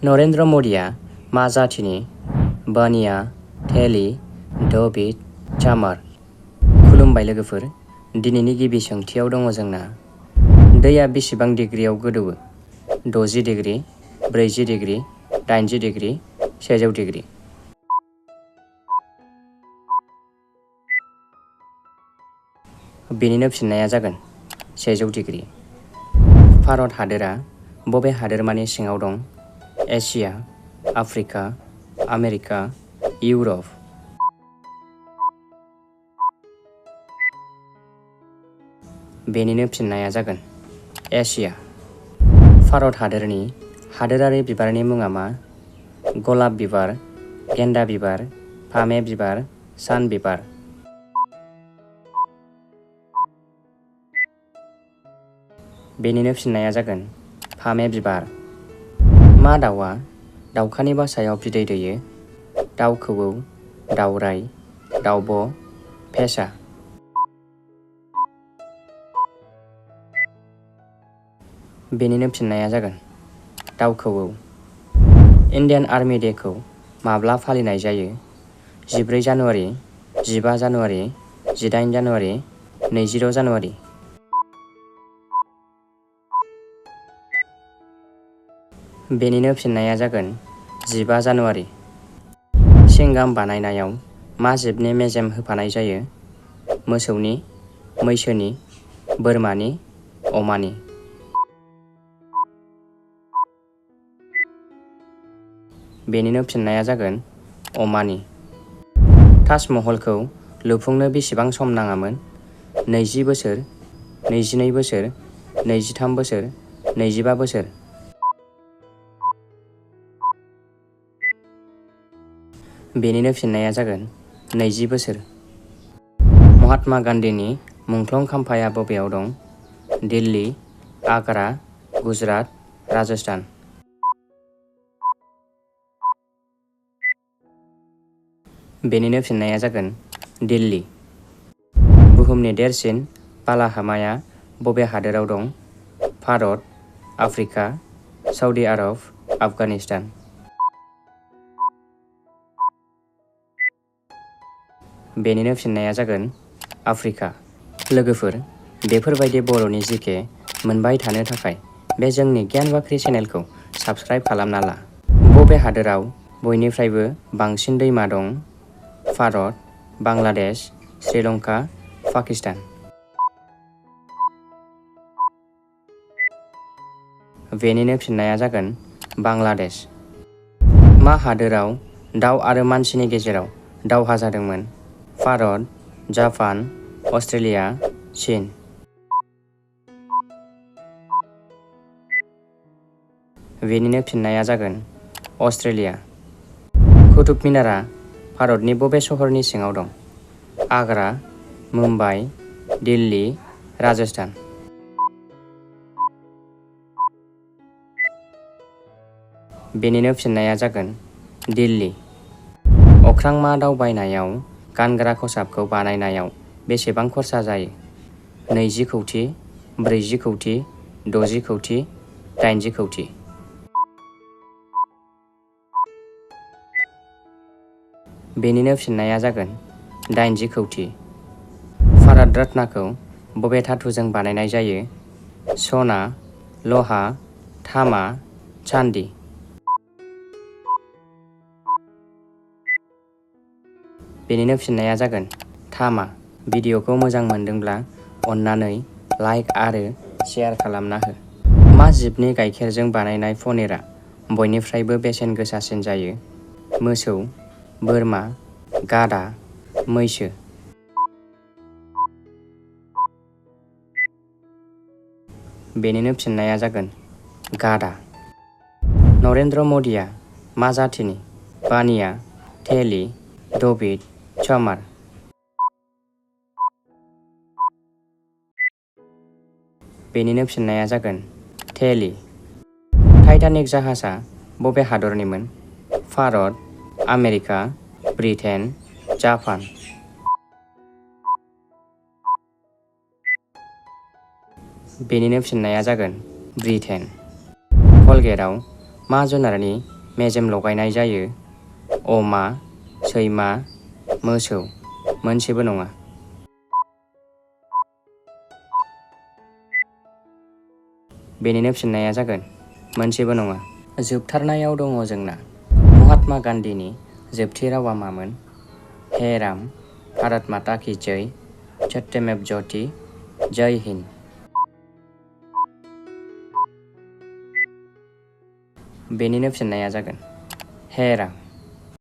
नरेन्द्र मदिया मा जातिनि? बानिया, थेली, डभिड, चामार। खुलुमबाय लोगोफोर। दिनैनि गिबि सोंथियाव दङ जोंना दैया बेसेबां डिग्रियाव गोदौवो? 60 डिग्री, 40 डिग्री, 80 डिग्री, 100 डिग्री। बेनिनो फिननाया जागोन 100 डिग्री। भारत हादोरा बबे हादोरमानि सिङाव दं? Asia, Africa, America, Europe. बेनिनो फिननाया जागोन एसिया। भारत हादोरनि हादोरारि बिबारनि मुङा मा? गलाप बिबार, गेन्दा बिबार, फामे बिबार, सान बिबार। बेनिनो फिननाया जागोन फामे बिबार। मा दाउआ दाउखानि बासायाव बिदै दैयो? दाउ खौवौ, दाउराइ, दाउब', फेसा। बेनिनो फिननाया जागोन दाउ खौवौ। इण्डियान आर्मि डेखौ माब्ला फालिनाय जायो? 14 जानुवारि, 15 जानुवारि, 18 जानुवारि, 20 जानुवारि। बेनिनो फिननाया जागोन 15 जानुवारि। चिंगाम बानायनायाव मा जिबनि मेजेम होफानाय जायो? मोसौनि, मैसोनि, बोरमानि, अमानि। बेनिनो फिननाया जागोन अमानि। ताजमहलखौ लुफुंनो बेसेबां सम नाङामोन? 20 बोसोर, 22 बोसोर, 23 बोसोर, 25 बोसोर। बेनिनो फिननाया जागोन 20 बोसोर। महात्मा गान्धीनि मुंख्लं खाम्फाया बबेयाव दं? दिल्ली, आग्रा, गुजरात, राजस्थान। बेनिनो फिननाया जागोन दिल्ली। बुहुमनि देरसिन बालाहामाया बबे हादोराव दं? भारत, आफ्रिका, सौदी आरब, आफगानिस्तान। बेनिनो फिननाया जागोन आफ्रिका। लोगोफोर, बेफोरबायदि बर'नि जिके मोनबाय थानो थाखाय बे जोंनि गियान बाख्रि चेनेलखौ साबस्क्राइब खालामना ला। बबे हादोराव बयनिफ्रायबो बांसिन दैमा दं? भारत, बांलादेश, श्रीलंका, पाकिस्तान। बेनिनो फिननाया जागोन बांलादेश। मा हादोराव दाउ आरो मानसिनि गेजेराव दावहा जादोंमोन? भारत, जापान, अस्ट्रेलिया, चीन। बेनिनो फिननाया जागोन अस्ट्रेलिया। कुतुब मिनारा भारतनि बबे सहरनि सिङाव दं? आग्रा, मुम्बाइ, दिल्ली, राजस्थान। बेनिनो फिननाया जागोन दिल्ली। अख्रांमा दावबायनायाव गानग्रा खसाबखौ बानायनायाव बेसेबां खरसा जायो? 20 कौटि, 40 कौटि, 60 कौटि, 80 कौटि। बेनिनो फिननाया जागोन 80 कौटि। भारत रत्नाखौ बबे धातुजों बानायनाय जायो? सना, लहा, तामा, चांदी। बेनिनो फिननाया जागोन तामा। भिडिअखौ मोजां मोनदोंब्ला अन्नानै लाइक आरो शेयार खालामना हो। मा जिबनि गाइखेरजों बानायनाय पनिरआ बयनिफ्रायबो बेसेन गोसासिन जायो? मोसौ, बोरमा, गाधा, मैसो। बेनिनो फिननाया जागोन गाधा। नरेन्द्र मदिया मा जातिनि? बानिया, थेली, डभिड, चामार। बेनिनो फिननाया जागोन थेली। टाइटानिक जाहाजआ बबे हादरनिमोन? Bharat, America, Britain, Japan. बेनिनो फिननाया जागोन ब्रिटेन। कलगेटआव मा जुनारनि मेजेम लगायनाय जायो? अमा, सैमा, मोसौ, मोनसेबो नङा। बेनिनो फिननाया जागोन मोनसेबो नङा। जोबथारनायाव दङ जोंना महात्मा गान्धीनि जोबथि रावा मामोन? हे राम, भारत माता की जय, सत्यमेव जयते, जय हिन्द। बेनिनो फिननाया जागोन हे राम।